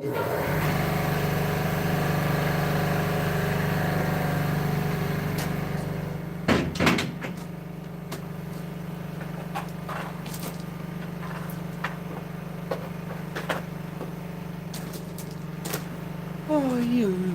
Oh, you.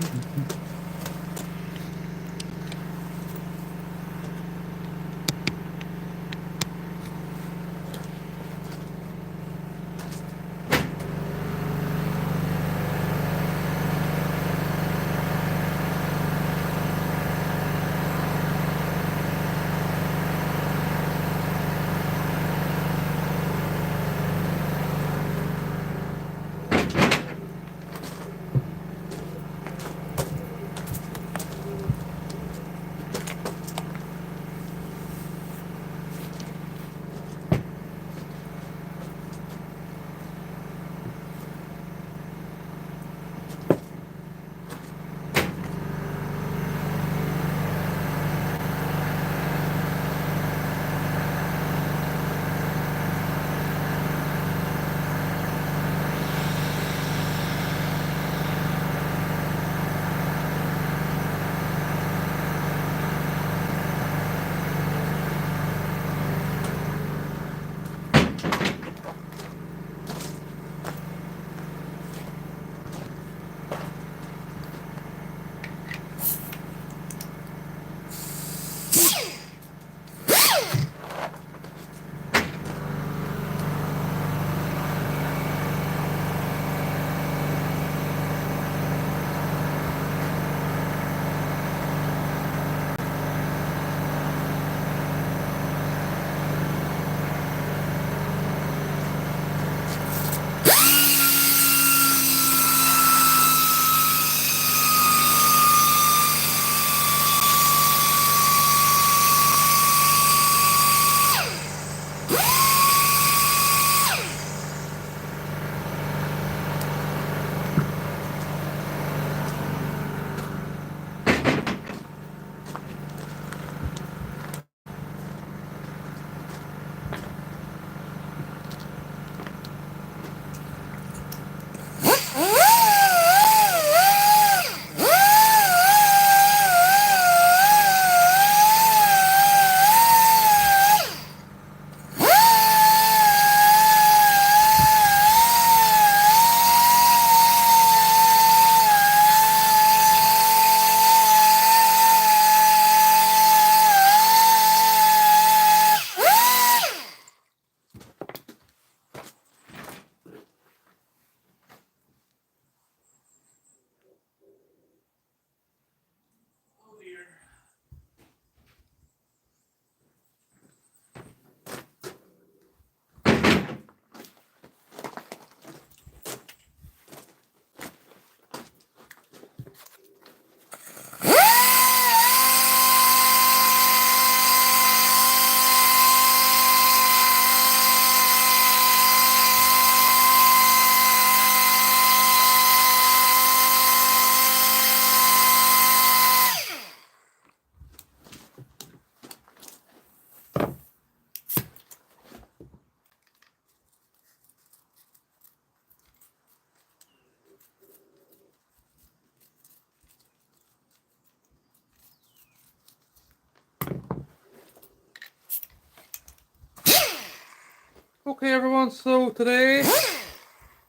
Okay, everyone, so today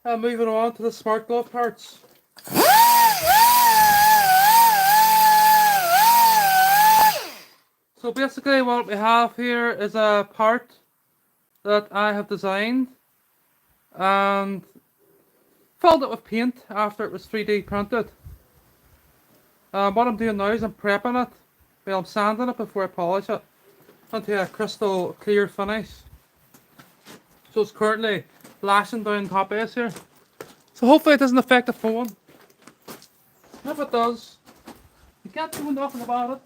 I'm moving on to the smart glove parts. So basically what we have here is a part that I have designed and filled it with paint after it was 3D printed. What I'm doing now is I'm prepping it. Well, I'm sanding it before I polish it into a crystal clear finish. So it's currently lashing down top base here. So hopefully it doesn't affect the phone. If it does, you can't do nothing about it.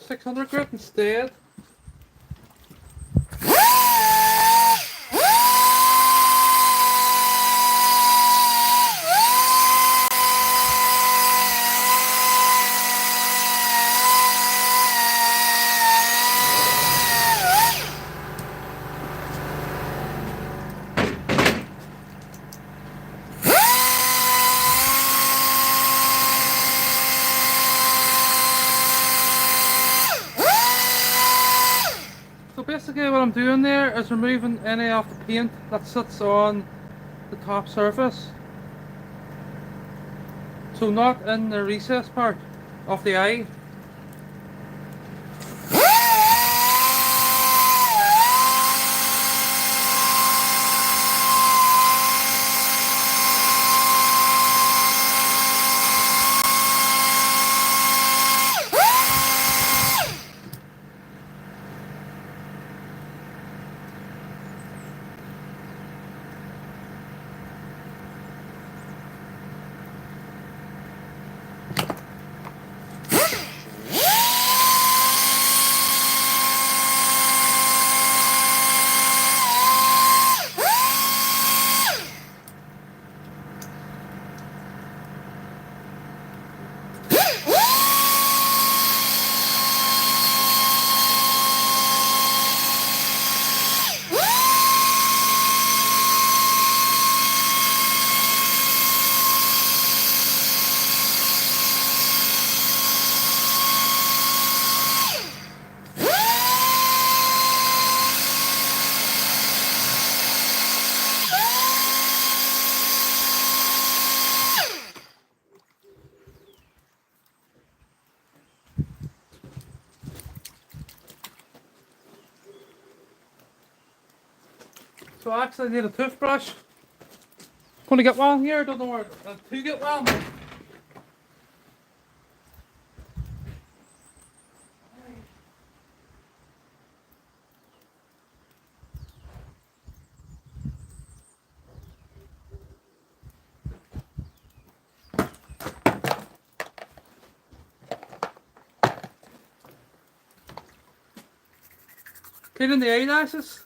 600 grit instead. So basically what I'm doing there is removing any of the paint that sits on the top surface. So not in the recess part of the eye. So I actually need a toothbrush. Gonna get one here, don't know where to get one. Cleaning the eyelashes.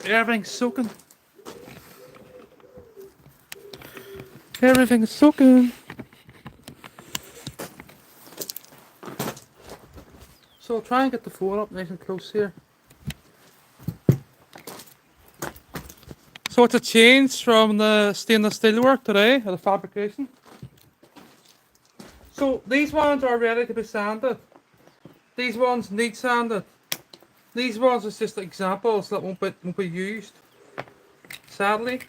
Everything's soaking. Everything's soaking. So I'll try and get the phone up nice and close here. So it's a change from the stainless steel work today, or the fabrication. So these ones are ready to be sanded. These ones need sanded. These ones are just examples that won't be used, sadly.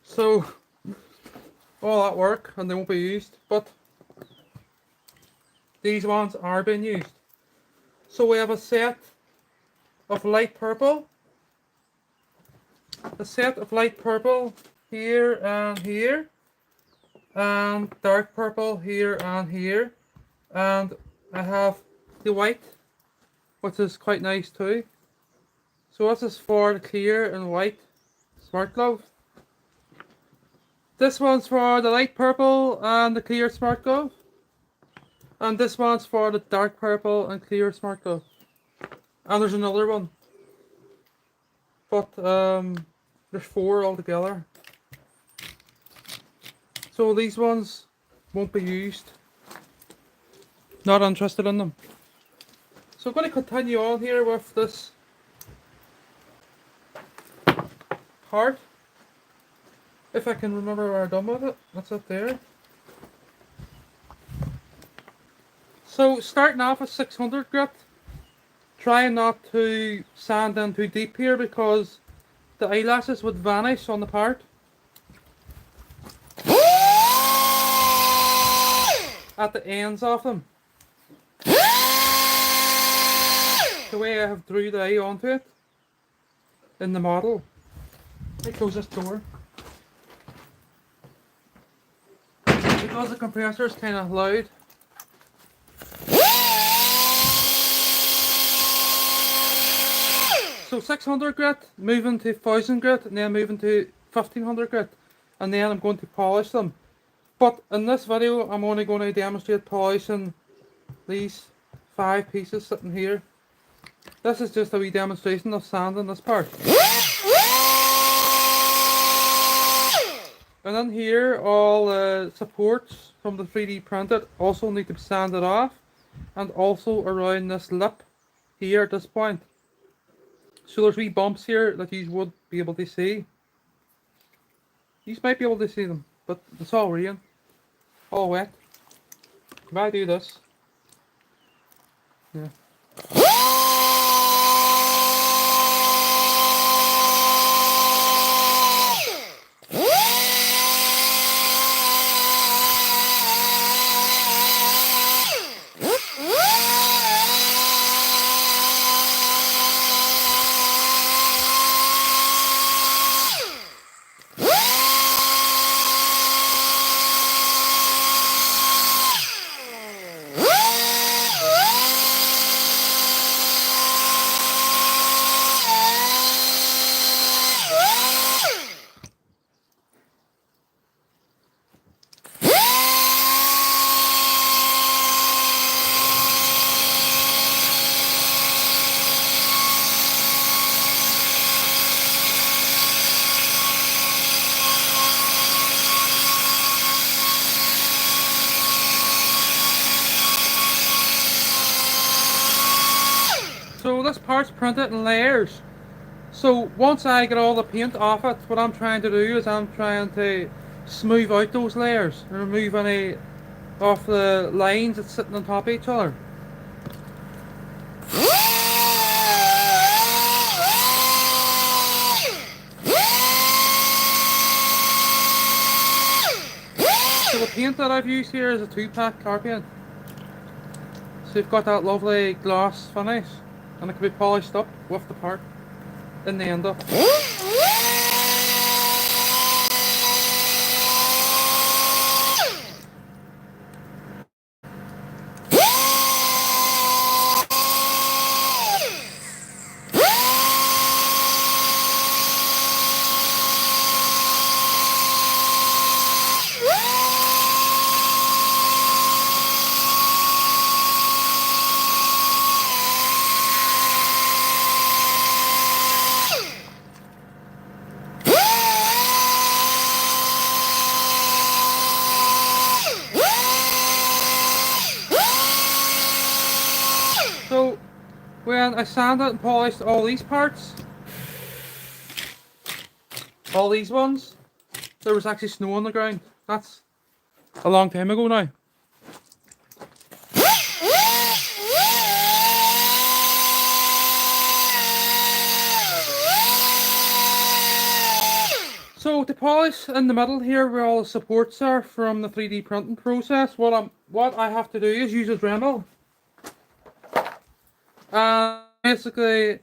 So all that work and they won't be used, but these ones are being used. So we have a set of light purple, here and here, and dark purple here and here. And I have the white, which is quite nice too. So this is for the clear and white smart glove. This one's for the light purple and the clear smart glove. And this one's for the dark purple and clear smart glove. And there's another one. But there's 4 altogether. So these ones won't be used. Not interested in them. So I'm going to continue on here with this heart. If I can remember where I'm done with it. That's it there. So starting off with 600 grit. Trying not to sand in too deep here because the eyelashes would vanish on the part. at the ends of them. The way I have drew the eye onto it in the model. Let me close this door. Because the compressor is kind of loud. So 600 grit, moving to 1000 grit, and then moving to 1500 grit, and then I'm going to polish them. But in this video, I'm only going to demonstrate polishing these 5 pieces sitting here. This is just a wee demonstration of sanding this part. And then here, all the supports from the 3D printed also need to be sanded off, and also around this lip here at this point. So there's wee bumps here that you would be able to see. You might be able to see them, but it's all rain, all wet. If I do this, yeah. So this part's printed in layers. So once I get all the paint off it, what I'm trying to do is I'm trying to smooth out those layers and remove any of the lines that's sitting on top of each other. So the paint that I've used here is a 2-pack car paint. So you've got that lovely gloss finish, and it can be polished up with the part in the end up. So when I sanded and polished all these parts, all these ones, there was actually snow on the ground. That's a long time ago now. So to polish in the middle here where all the supports are from the 3D printing process, what I have to do is use a Dremel. Basically,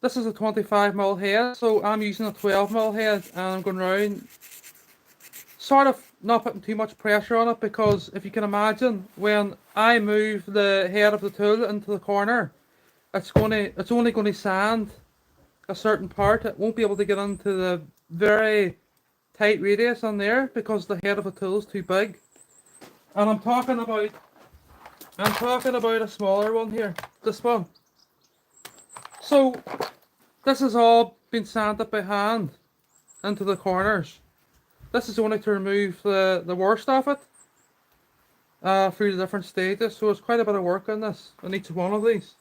this is a 25mm head, so I'm using a 12mm head, and I'm going around, sort of not putting too much pressure on it, because if you can imagine, when I move the head of the tool into the corner, it's only going to sand a certain part. It won't be able to get into the very tight radius on there because the head of the tool is too big. And I'm talking about a smaller one here, this one. So this has all been sanded by hand into the corners. This is only to remove the worst of it through the different stages. So it's quite a bit of work on this, on each one of these.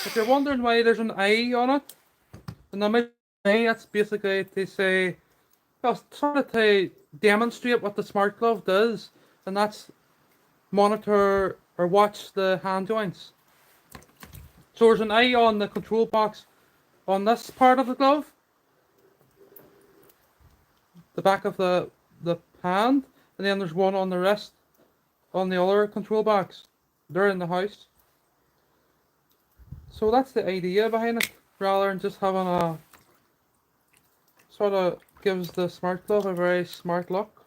If you're wondering why there's an eye on it, and the eye, that's basically to say, well, sort of to demonstrate what the smart glove does. and that's monitor or watch the hand joints. So there's an eye on the control box on this part of the glove, the back of the hand, and then there's one on the wrist on the other control box. They're in the house. So that's the idea behind it, rather than just having a sort of gives the smart glove a very smart look.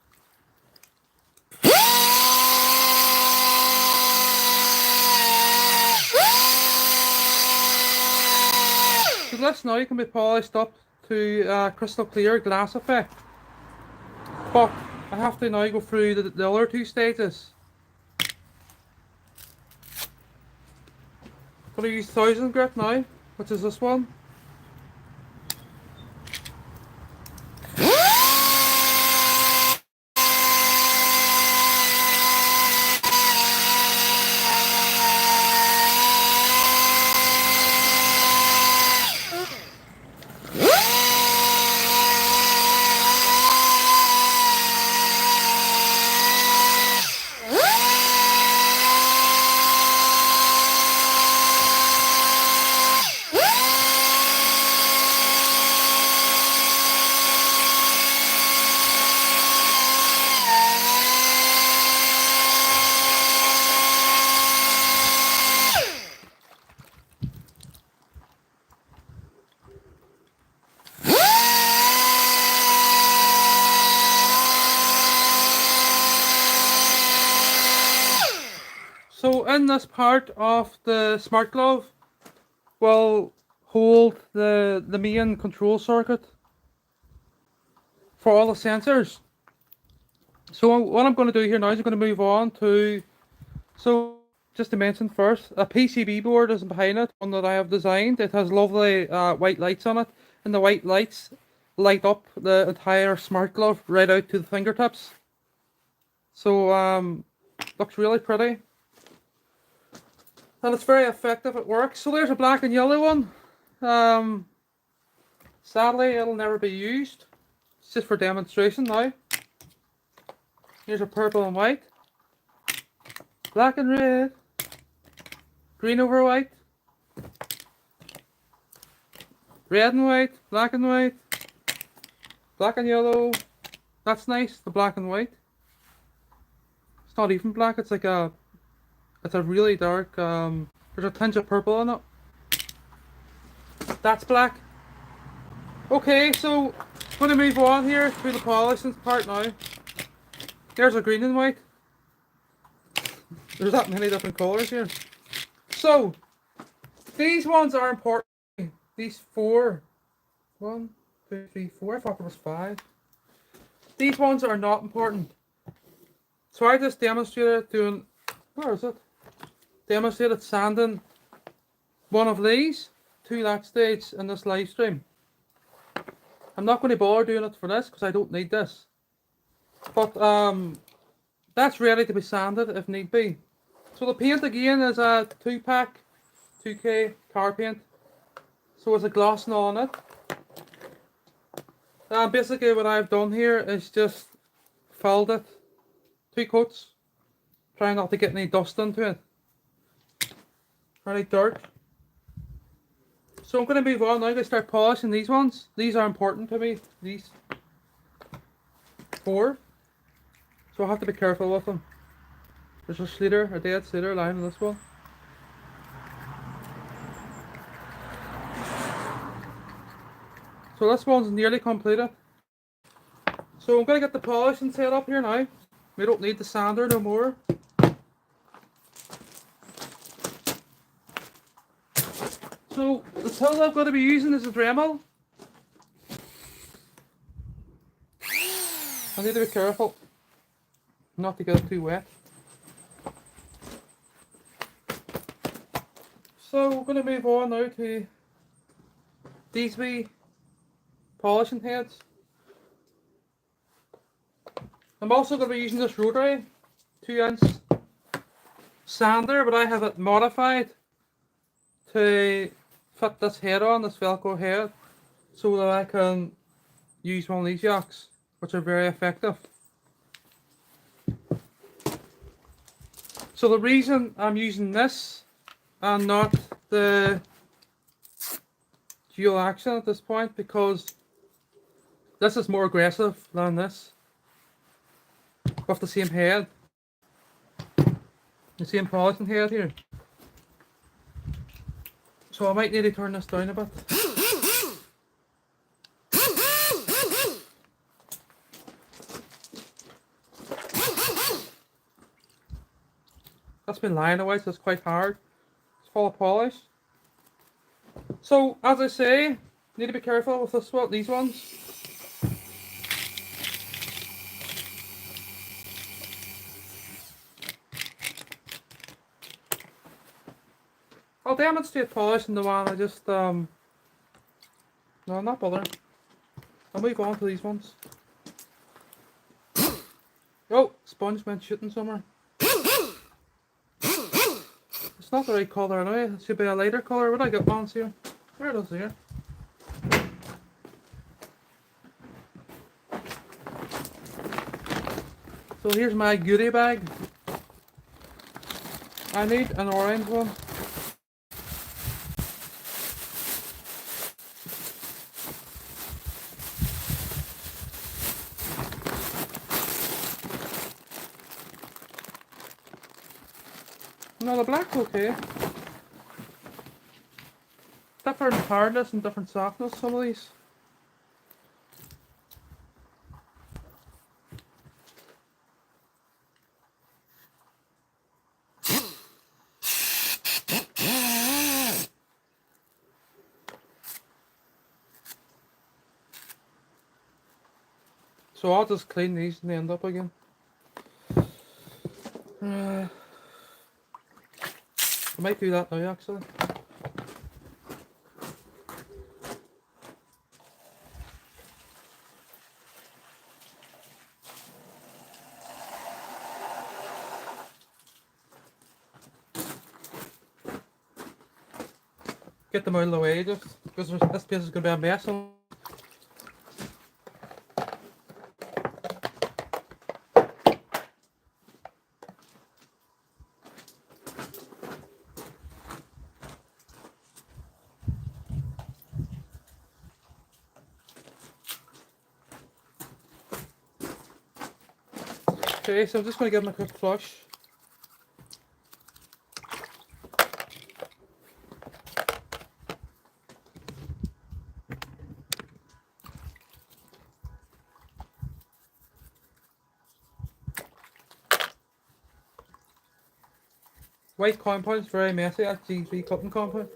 So this now can be polished up to crystal clear glass effect. But I have to now go through the other two stages. I'm going to use 1000 grit now, which is this one. So in this part of the smart glove will hold the main control circuit for all the sensors. So what I'm going to do here now is I'm going to move on to, so just to mention first, a PCB board is behind it, one that I have designed. It has lovely white lights on it, and the white lights light up the entire smart glove right out to the fingertips. So looks really pretty. And it's very effective at work. So there's a black and yellow one. Sadly, it'll never be used. It's just for demonstration now. Here's a purple and white. Black and red. Green over white. Red and white. Black and white. Black and yellow. That's nice, the black and white. It's not even black, it's like a... It's a really dark, there's a tinge of purple in it. That's black. Okay, so I'm going to move on here through the polishing part now. There's a green and white. There's that many different colours here. So, these ones are important. These 4. 1, 2, 3, 4. I thought there was 5. These ones are not important. So I just demonstrated doing... Where is it? Demonstrated sanding one of these to that stage in this live stream. I'm not going to bother doing it for this because I don't need this. But that's ready to be sanded if need be. So the paint again is a 2-pack 2K car paint. So it's a glossing on it. Basically what I've done here is just filled it 2 coats. Trying not to get any dust into it. Or any dirt. So I'm going to move on now to start polishing these ones. These are important to me. These 4. So I have to be careful with them. There's a sliotar, a dead sliotar lying on this one. So this one's nearly completed. So I'm going to get the polishing set up here now. We don't need the sander no more. So the tool I'm going to be using is a Dremel. I need to be careful not to get it too wet. So we're going to move on now to these wee polishing heads. I'm also going to be using this rotary 2-inch sander, but I have it modified to fit this head on, this Velcro head, so that I can use one of these yaks, which are very effective. So the reason I'm using this and not the dual action at this point, because this is more aggressive than this. With the same head. The same polishing head here. So I might need to turn this down a bit. That's been lying away, so it's quite hard. It's full of polish. So, as I say, need to be careful with this one, these ones. I'll demonstrate polishing the one I just, no, I'm not bothering. I'll move on to these ones. Oh, sponge went shooting somewhere. It's not the right colour anyway, it should be a lighter colour. Would I get ones here? Where it is here? So here's my goodie bag. I need an orange one. No, the black's okay. Different hardness and different softness, some of these. So I'll just clean these and end up again. I might do that now actually. Get them out of the way just because this place is going to be a mess. Okay, so I'm just going to give them a quick flush. White compound is very messy, that's G3 cutting compound.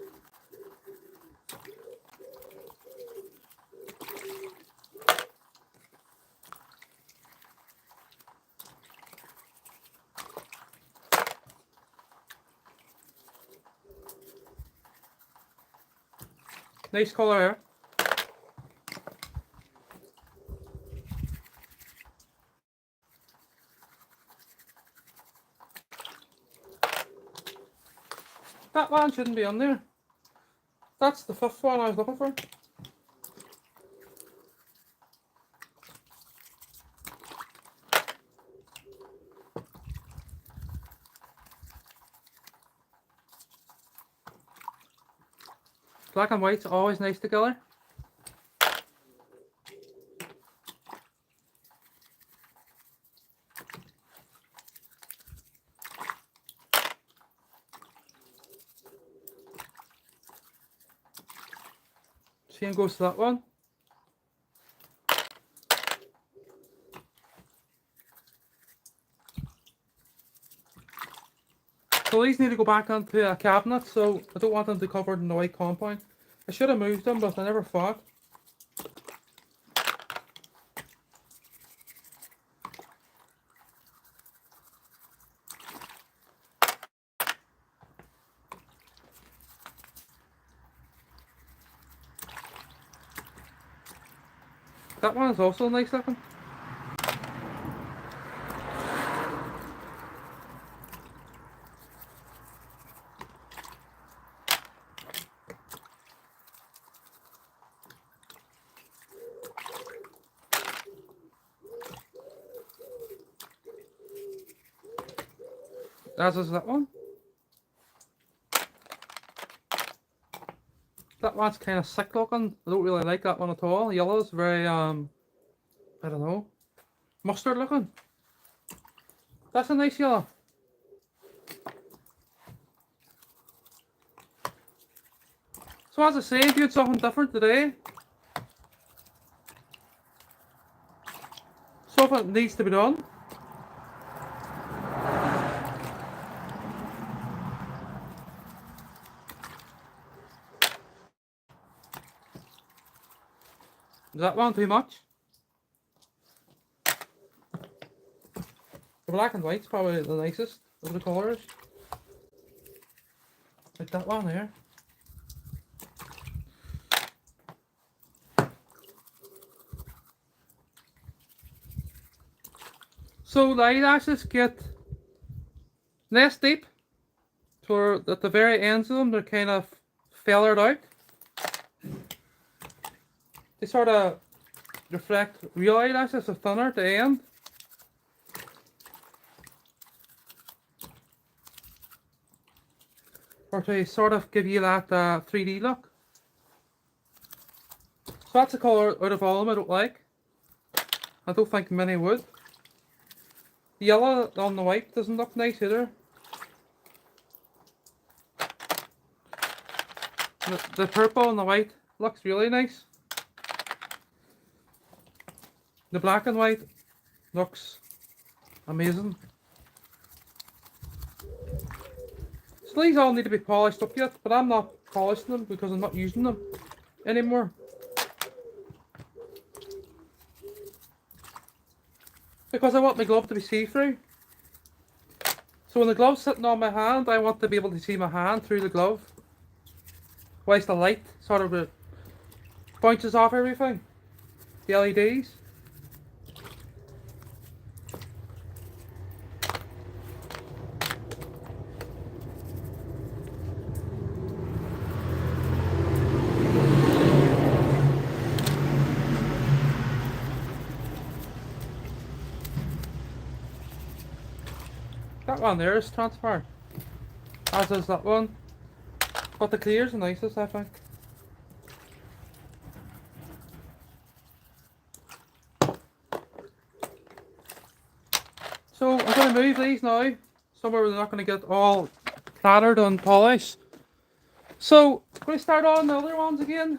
Nice colour here. That one shouldn't be on there. That's the fifth one I was looking for. Black and white's always nice together. Same goes to that one. So these need to go back onto a cabinet, so I don't want them to be covered in the white compound. I should have moved them, but I never thought. That one is also nice looking. As is that one. That one's kind of sick looking. I don't really like that one at all. Yellow's very, I don't know, mustard looking. That's a nice yellow. So as I say, doing something different today. Something needs to be done. Is that one too much? The black and white's probably the nicest of the colours. Like that one there. So the eyelashes get less deep, so at the very ends of them they're kind of feathered out. They sort of reflect real eyelashes, are thinner at the end. Or to sort of give you that 3D look. So that's a colour out of all of them I don't like. I don't think many would. The yellow on the white doesn't look nice either. The purple and the white looks really nice. The black and white looks amazing. So these all need to be polished up yet, but I'm not polishing them because I'm not using them anymore. Because I want my glove to be see-through. So when the glove's sitting on my hand, I want to be able to see my hand through the glove. Whilst the light sort of bounces off everything. The LEDs. That one there is transparent, as is that one, but the clear's the nicest I think. So I'm going to move these now, somewhere where they're not going to get all clattered on polish. So I'm going to start on the other ones again.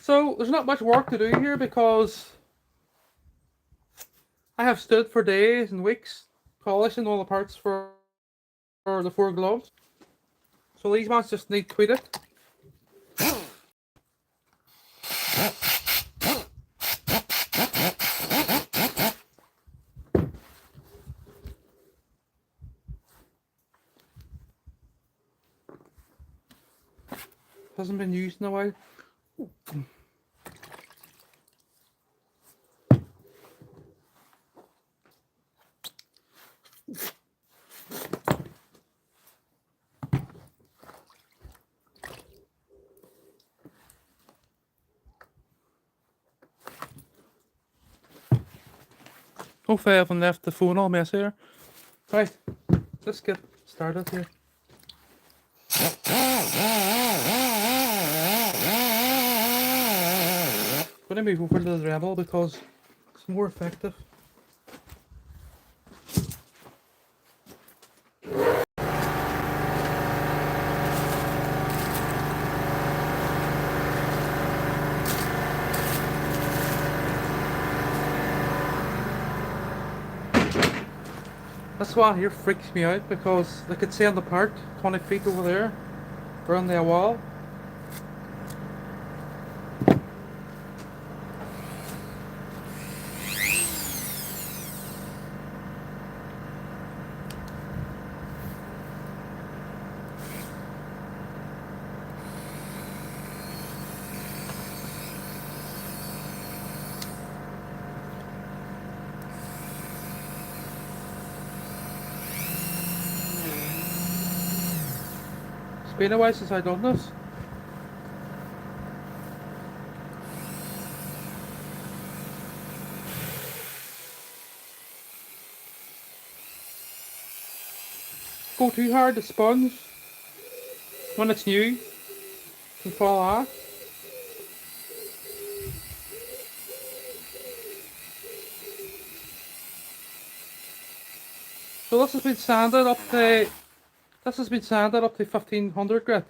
So there's not much work to do here because I have stood for days and weeks polishing all the parts for the 4 gloves. So these ones just need tweeted. Hasn't been used in a while. Hopefully I haven't left the phone all messy here. Right, let's get started here. I'm going to move over to the Rebel because it's more effective. This one here freaks me out because they could see on the part 20 feet over there around the wall. been a while since I've done this. Go too hard, the sponge, when it's new, can fall off. So this has been sanded up to 1500 grit.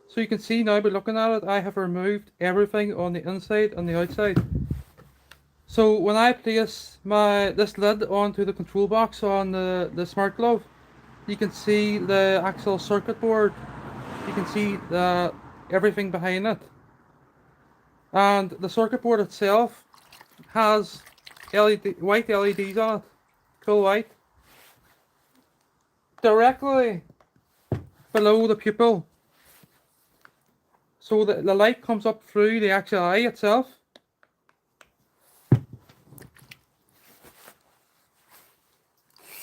So you can see now by looking at it, I have removed everything on the inside and the outside. So when I place this lid onto the control box on the smart glove, you can see the actual circuit board. You can see everything behind it. And the circuit board itself has white LEDs on it. Cool white. Directly below the pupil. So the light comes up through the actual eye itself.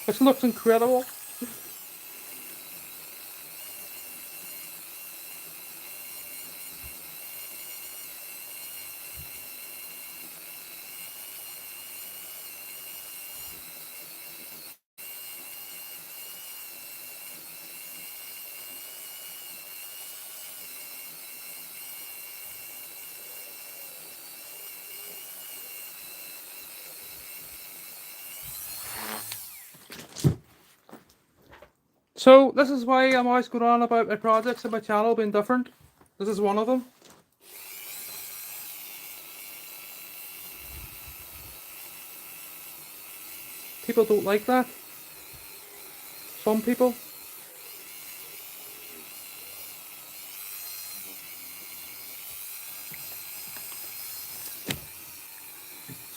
Which looks incredible. So this is why I'm always going on about my projects and my channel being different. This is one of them. People don't like that. Some people.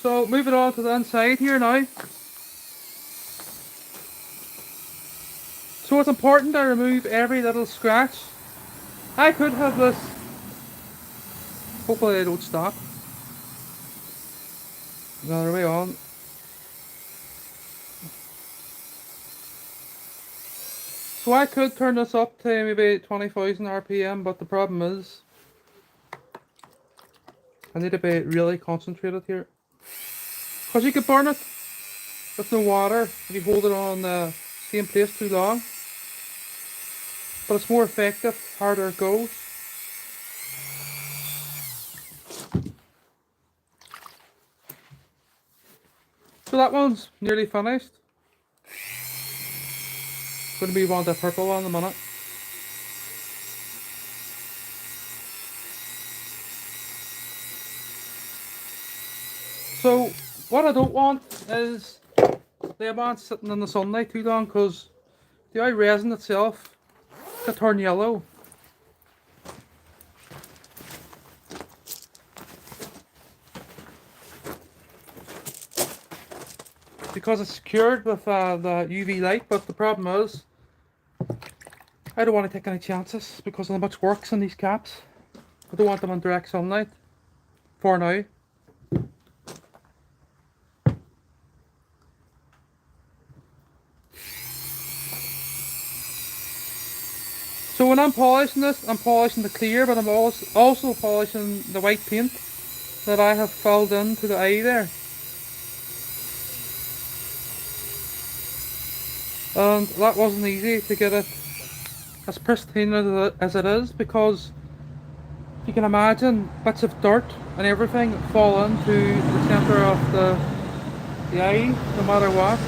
So moving on to the inside here now. So it's important I remove every little scratch. I could have this. Hopefully I don't stop. Another way on. So I could turn this up to maybe 20,000 RPM, but the problem is I need to be really concentrated here. Because you could burn it with no water if you hold it on the same place too long. But it's more effective, harder it goes. So that one's nearly finished. Going to move on to the purple one in a minute. So what I don't want is the amount sitting in the sunlight too long, because the eye resin itself could turn yellow. Because it's secured with the UV light, but the problem is I don't want to take any chances because of how much work's in these caps. I don't want them in direct sunlight for now. So when I'm polishing this, I'm polishing the clear, but I'm also polishing the white paint that I have filled into the eye there. And that wasn't easy to get it as pristine as it is, because you can imagine bits of dirt and everything fall into the centre of the eye, no matter what.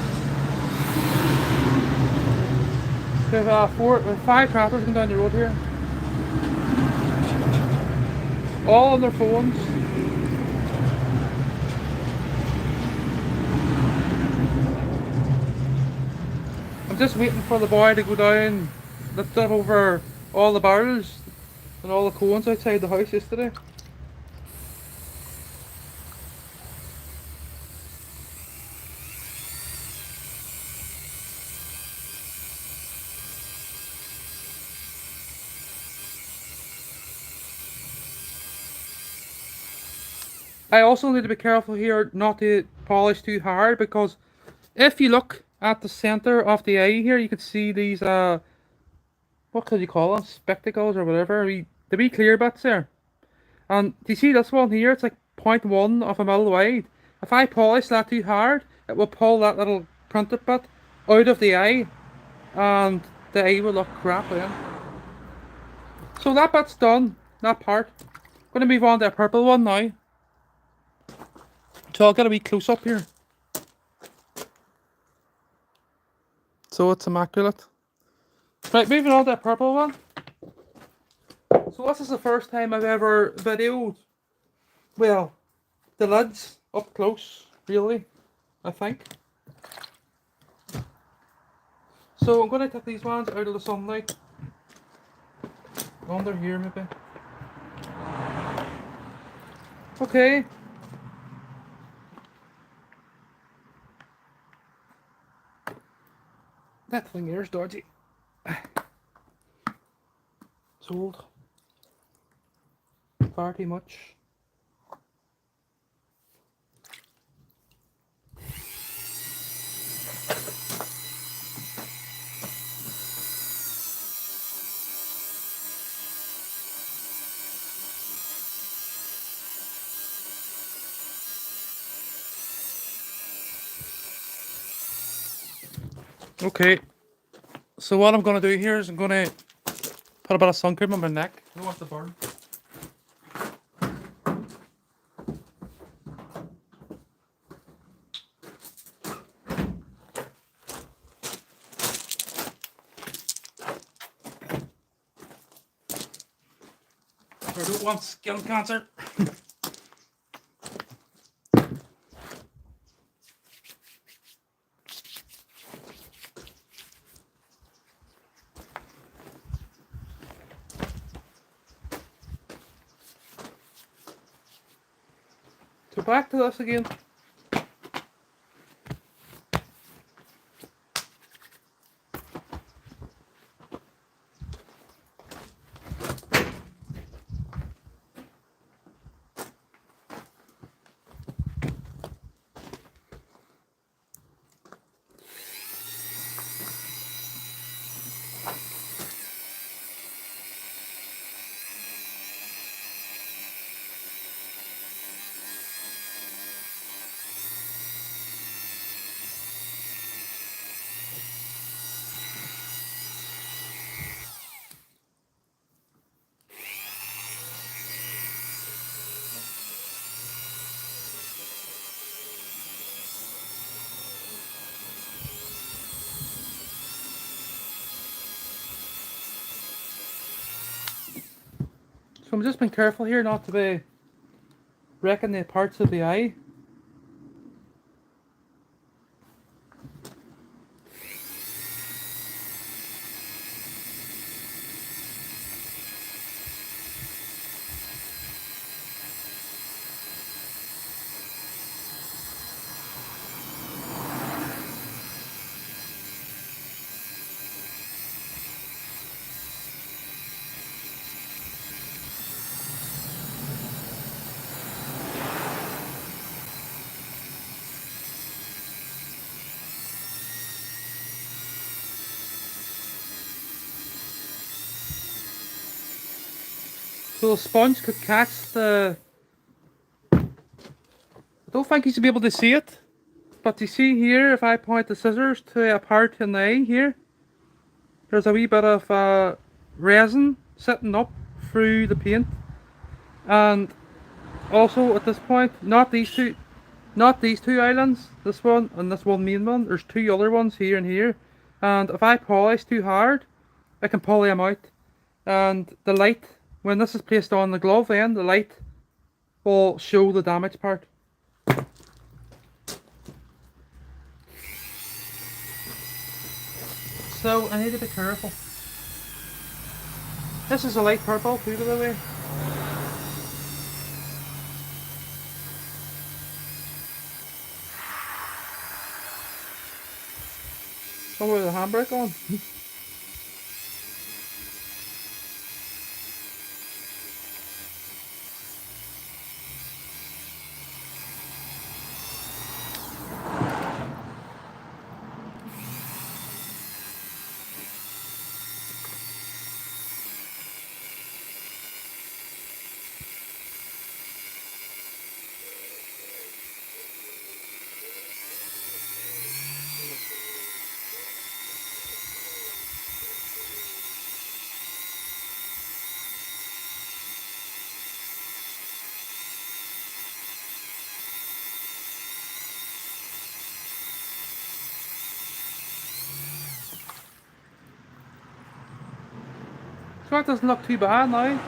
We have 5 trappers going down the road here. All on their phones. I'm just waiting for the boy to go down, lift up over all the barrels and all the cones outside the house yesterday. I also need to be careful here not to polish too hard, because if you look at the center of the eye here, you can see these what could you call them? Spectacles or whatever. The wee clear bits there. And do you see this one here? It's like 0.1 of a mil wide. If I polish that too hard, it will pull that little printed bit out of the eye, and the eye will look crap then. So that bit's done, that part. Gonna move on to a purple one now. So I'll get a wee close up here. So it's immaculate. Right, moving on to a purple one. So this is the first time I've ever videoed, well, the lids up close, really, I think. So I'm going to take these ones out of the sunlight. Under here maybe. Okay. That thing here is dodgy. It's old. Far too much. Okay, so what I'm going to do here is I'm going to put a bit of sun cream on my neck. I don't want to burn. I don't want skin cancer. So back to this again. So I'm just being careful here not to be wrecking the parts of the eye. So the sponge could catch the... I don't think you should be able to see it. But you see here, if I point the scissors to a part in the eye here, there's a wee bit of resin sitting up through the paint. And also at this point, not these two islands, this one and this one main one, there's two other ones here and here. And if I polish too hard, I can pull them out. And the light, when this is placed on the glove then, the light will show the damaged part. So I need to be careful. This is a light purple too, by the way. Somewhere with the handbrake on. That doesn't look too bad now.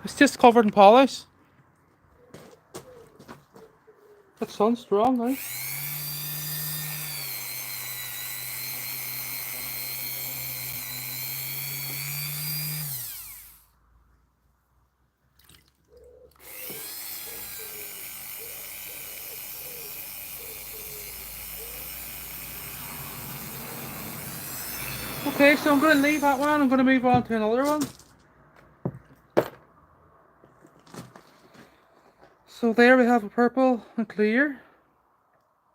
It's just covered in polish. That sun's strong now. Okay, so I'm going to leave that one. I'm going to move on to another one. So there we have a purple and clear.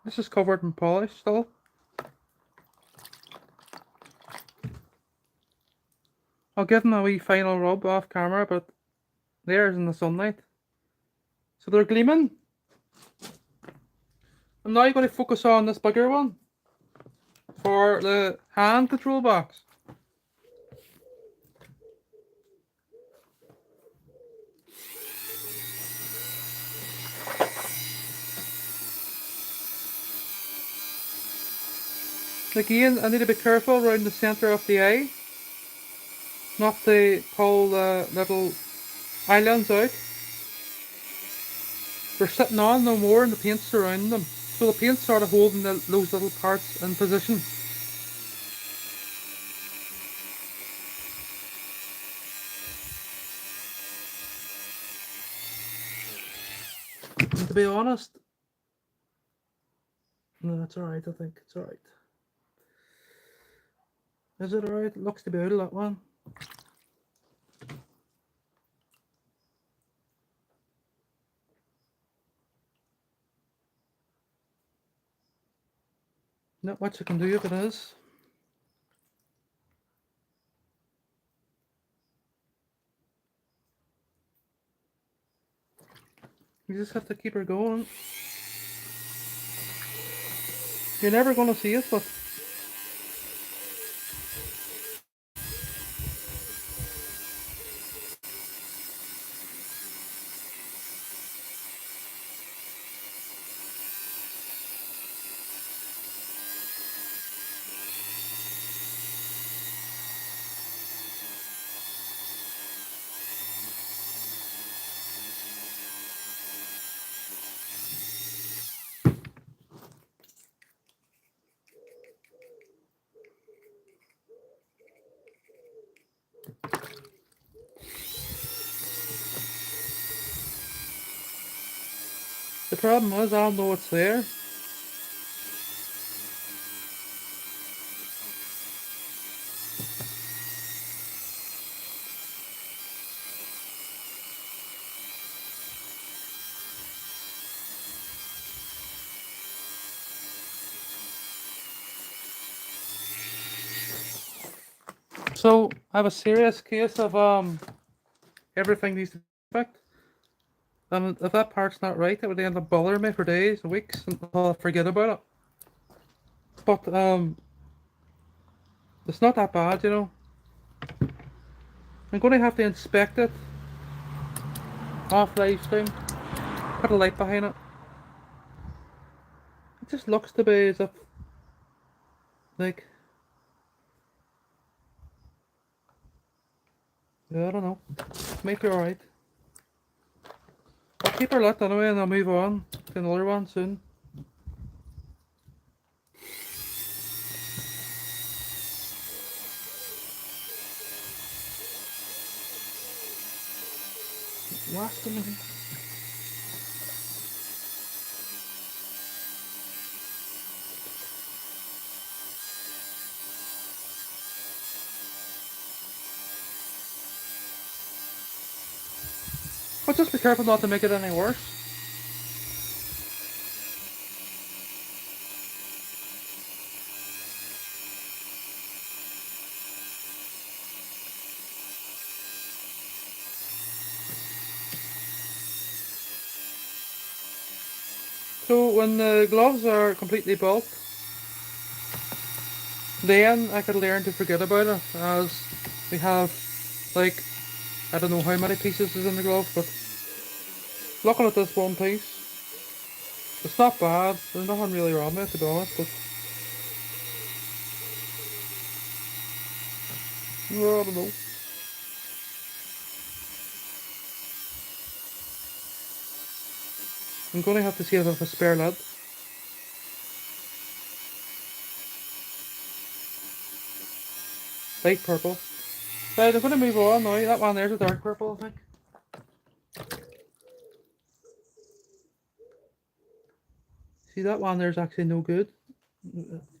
This is covered in polish still. I'll give them a wee final rub off camera, but there's in the sunlight. So they're gleaming. I'm now going to focus on this bigger one for the hand control box. Again, I need to be careful around the centre of the eye, not to pull the little islands out. They're sitting on no more and the paint's surrounding them. So the paint's sort of holding those little parts in position. And to be honest, no, that's alright, I think. It's alright. Is it alright? It looks to be out of that one. Not much I can do if it is. You just have to keep her going. You're never going to see it, but the problem is I'll know it's there. So I have a serious case of everything needs to be perfect. And if that part's not right, it would end up bothering me for days and weeks until I forget about it. But it's not that bad, you know. I'm going to have to inspect it off live stream. Put a light behind it. It just looks to be as if, like, yeah, I don't know. Might be alright. I'll keep her lit anyway and I'll move on to another one soon. Last one. But just be careful not to make it any worse. So when the gloves are completely built, then I could learn to forget about it, as we have, like, I don't know how many pieces is in the glove, but looking at this one piece, it's not bad. There's nothing really wrong with it, to be honest, but well, I don't know. I'm going to have to see if I have a spare lid. Light purple. Right, I'm going to move on now. That one there's a dark purple, I think. See, that one there's actually no good.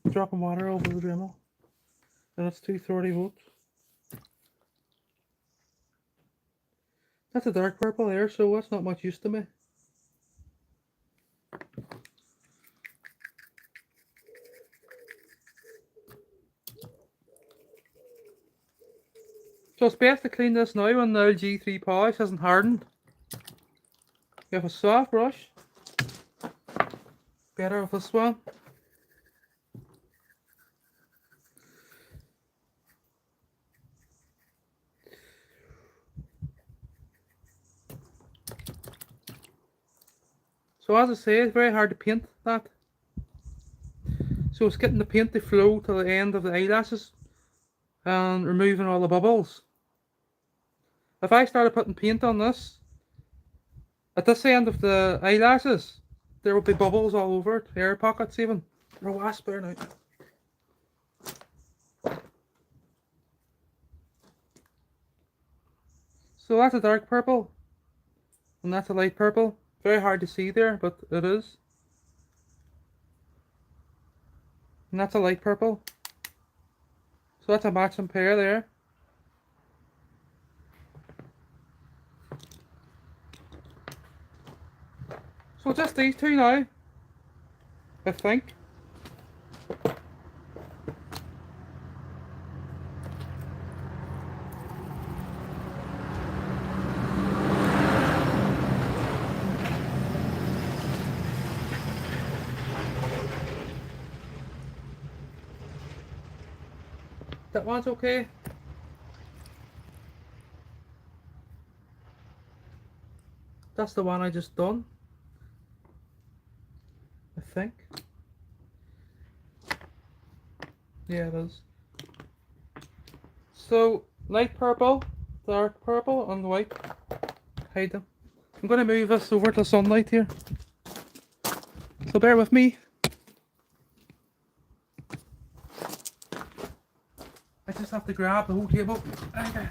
Dropping water over the Dremel. And it's 230 volts. That's a dark purple there, so that's not much use to me. So it's best to clean this now when the LG3 polish hasn't hardened. You have a soft brush. Better with this one. So as I say, it's very hard to paint that. So it's getting the paint to flow to the end of the eyelashes and removing all the bubbles. If I started putting paint on this, at this end of the eyelashes, there will be bubbles all over it, air pockets even. Or a wasp there now. So that's a dark purple, and that's a light purple. Very hard to see there, but it is. And that's a light purple. So that's a matching pair there. So just these two now, I think. That one's okay. That's the one I just done, I think. Yeah, it is. So, light purple, dark purple, and white. Hide them. I'm going to move this over to sunlight here. So bear with me. I just have to grab the whole table. Okay.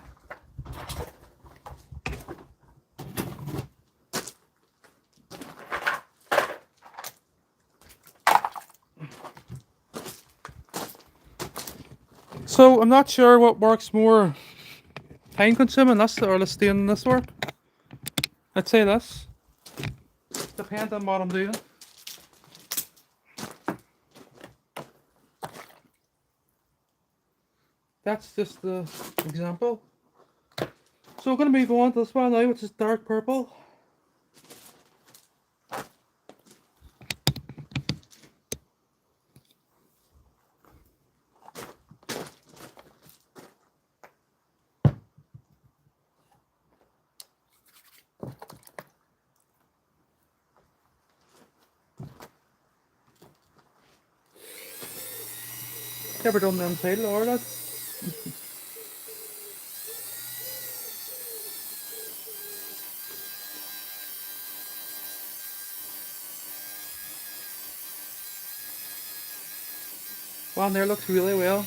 So I'm not sure what works more time consuming, this or let's stay in this work. I'd say this. Depends on what I'm doing. That's just the example. So I'm going to move on to this one now, which is dark purple. Never done them title or that. One there looks really well.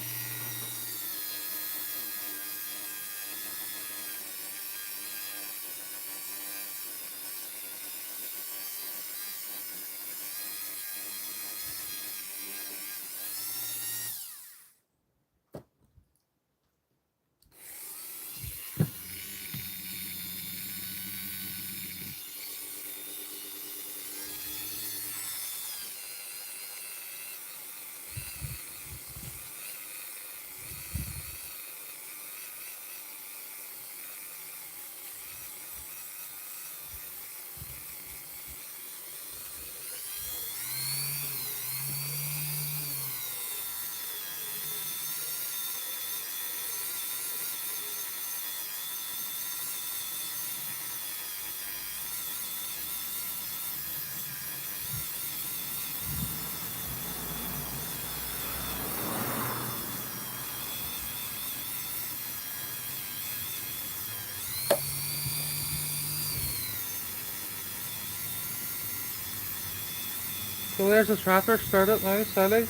So there's the tractor started now, silly.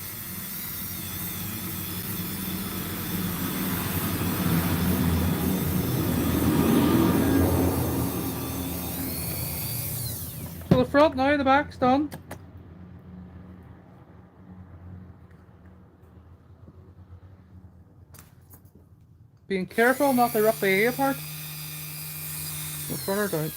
So the front now, the back's done. Being careful not to rip the A apart. The front or down.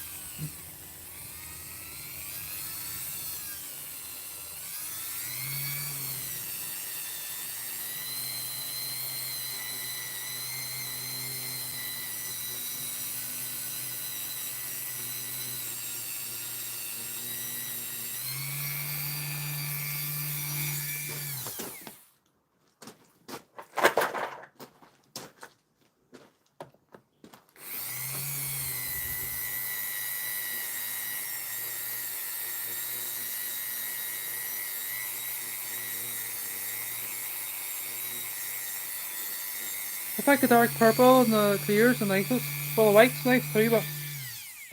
I think the dark purple and the clear's the nicest. Well, the white's nice too, but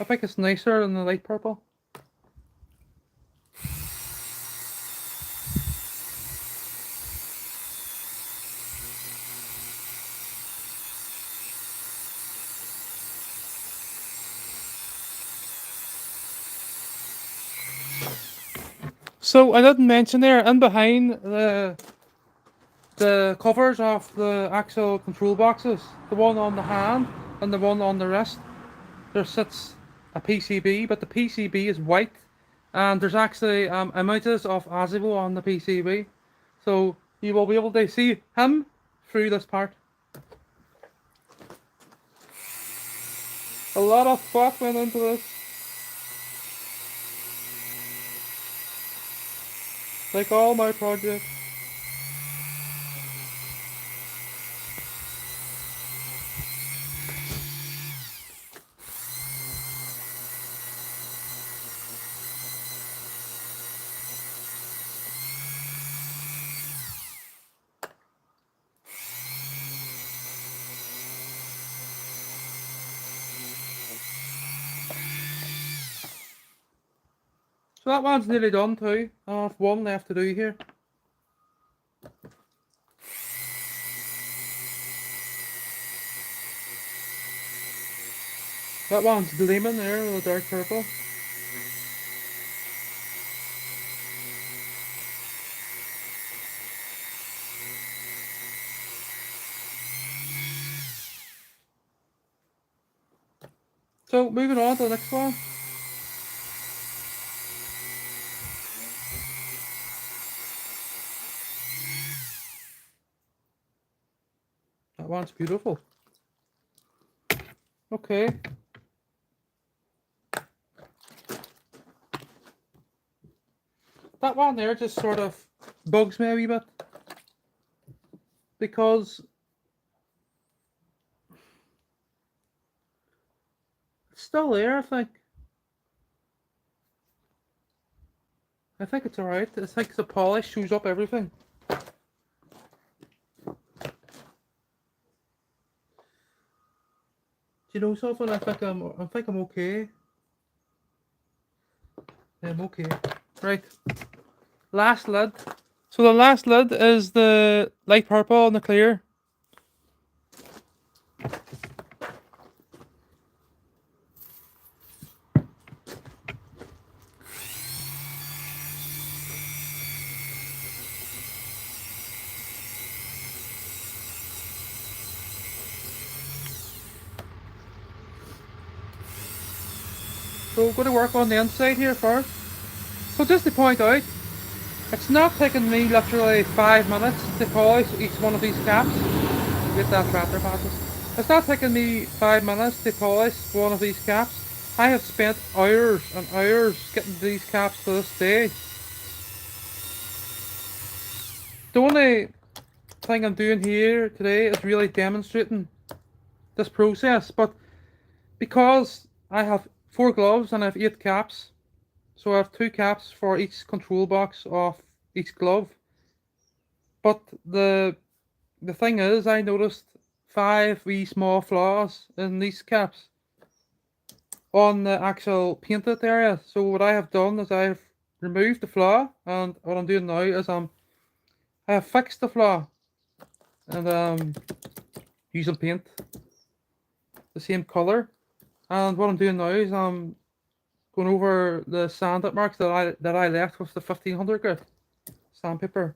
I think it's nicer than the light purple. So I didn't mention there, in behind the covers of the actual control boxes, the one on the hand and the one on the wrist, there sits a PCB, but the PCB is white, and there's actually images of Azivo on the PCB, so you will be able to see him through this part. A lot of thought went into this, like all my projects. So that one's nearly done too. I have one left to do here. That one's gleaming there with the dark purple. So moving on to the next one. That one's beautiful. Okay. That one there just sort of bugs me a wee bit, because it's still there, I think. I think it's alright. I think the polish shows up everything. Do you know something? I think I'm okay. I'm okay. Right. Last lid. So the last lid is the light purple and the clear. So we're going to work on the inside here first. So just to point out, it's not taking me literally 5 minutes to polish each one of these caps. Get that tractor passes. It's not taking me 5 minutes to polish one of these caps. I have spent hours and hours getting these caps to this day. The only thing I'm doing here today is really demonstrating this process, but because I have 4 gloves and I have 8 caps, so I have 2 caps for each control box of each glove. But the thing is, I noticed 5 wee small flaws in these caps on the actual painted area. So what I have done is I've removed the flaw, and what I'm doing now is I have fixed the flaw, and using paint the same color. And what I'm doing now is I'm going over the sand marks that I left with the 1500 grit sandpaper.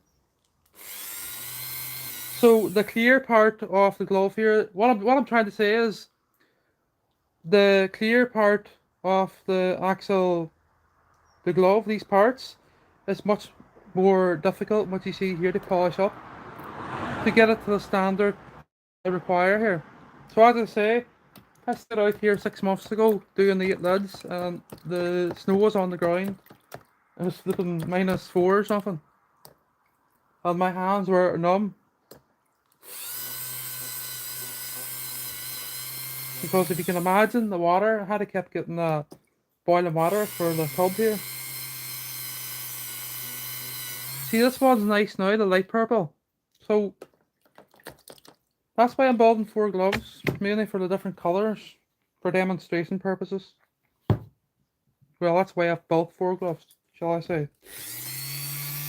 So the clear part of the glove here, what I'm trying to say is the clear part of the glove, these parts, is much more difficult, what you see here, to polish up to get it to the standard I require here. So as I say, I stood out here 6 months ago doing the 8 lids, and the snow was on the ground. It was flipping -4 or something, and my hands were numb because if you can imagine the water, I had to keep getting boiling water for the tub here. See, this one's nice now, the light purple. So that's why I'm building 4 gloves, mainly for the different colours, for demonstration purposes. Well, that's why I've built 4 gloves, shall I say.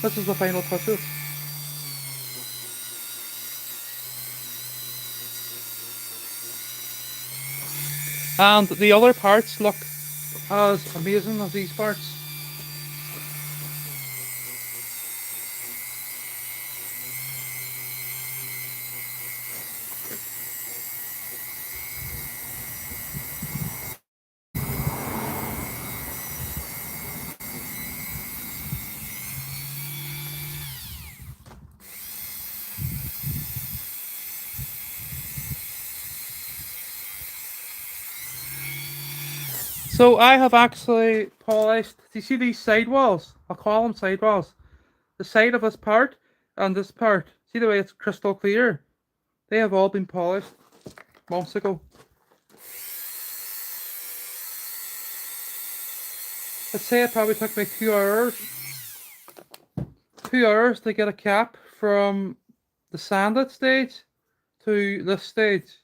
This is the final touches. And the other parts look as amazing as these parts. So I have actually polished, do you see these sidewalls? I'll call them sidewalls. The side of this part and this part. See the way it's crystal clear? They have all been polished months ago. I'd say it probably took me 2 hours. 2 hours to get a cap from the sanded stage to this stage.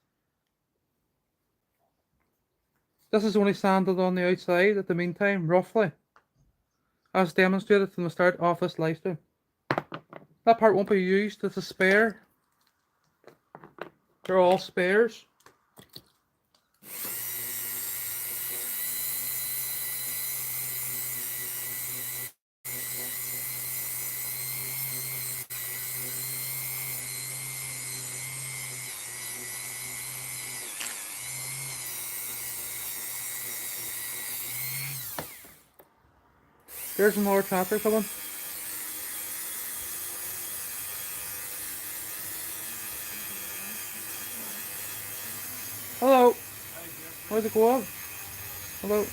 This is only sanded on the outside at the meantime, roughly, as demonstrated from the start of this live stream. That part won't be used, it's a spare. They're all spares. There's more traffic coming. Hello. How's it going? Hello.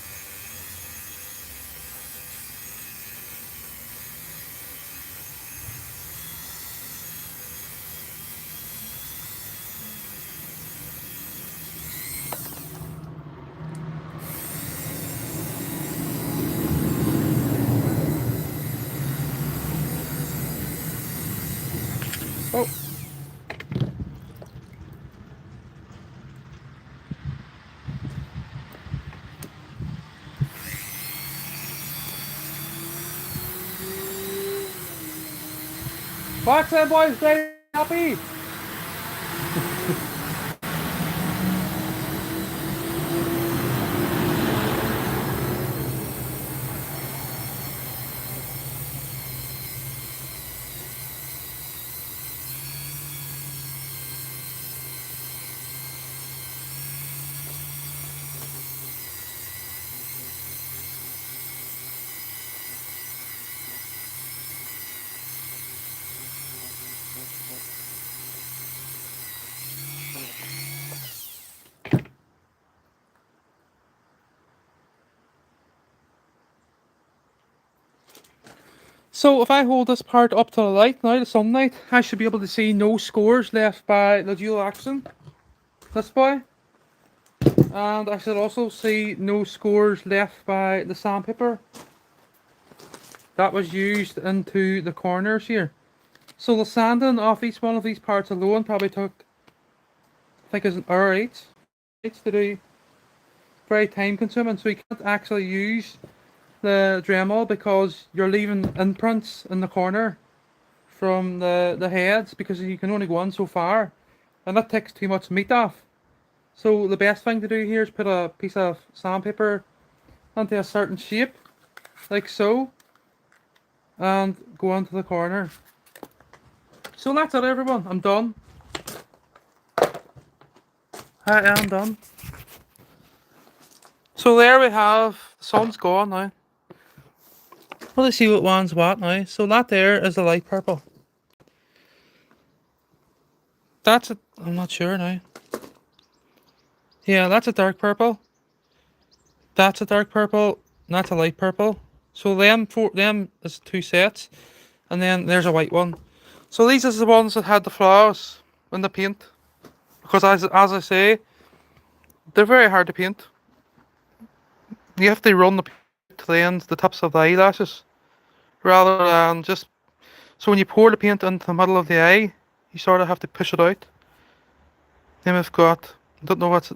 Oh. Box that boys, very happy. So if I hold this part up to the light, now the sunlight, I should be able to see no scores left by the dual action. This boy. And I should also see no scores left by the sandpaper that was used into the corners here. So the sanding of each one of these parts alone probably took, I think, is an hour each to do. Very time consuming, so you can't actually use the Dremel because you're leaving imprints in the corner from the heads because you can only go on so far, and that takes too much meat off. So the best thing to do here is put a piece of sandpaper onto a certain shape, like so, and go onto the corner. So that's it, everyone. I'm done. I am done. So there we have, the sun's gone now. Let's see what one's what now. So that there is the light purple. That's a, I'm not sure now. Yeah, that's a dark purple. That's a dark purple. And that's a light purple. So them is two sets. And then there's a white one. So these are the ones that had the flaws in the paint. Because as I say, they're very hard to paint. You have to run the paint to the ends, the tips of the eyelashes. Rather than just... So when you pour the paint into the middle of the eye, you sort of have to push it out. Then we've got... I don't know what's...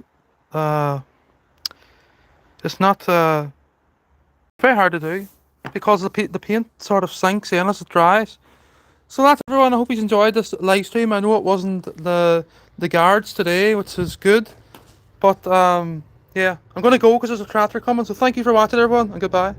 it's not... very hard to do. Because the paint sort of sinks in as it dries. So that's everyone. I hope you enjoyed this live stream. I know it wasn't the guards today, which is good. But yeah, I'm going to go because there's a tractor coming. So thank you for watching, everyone, and goodbye.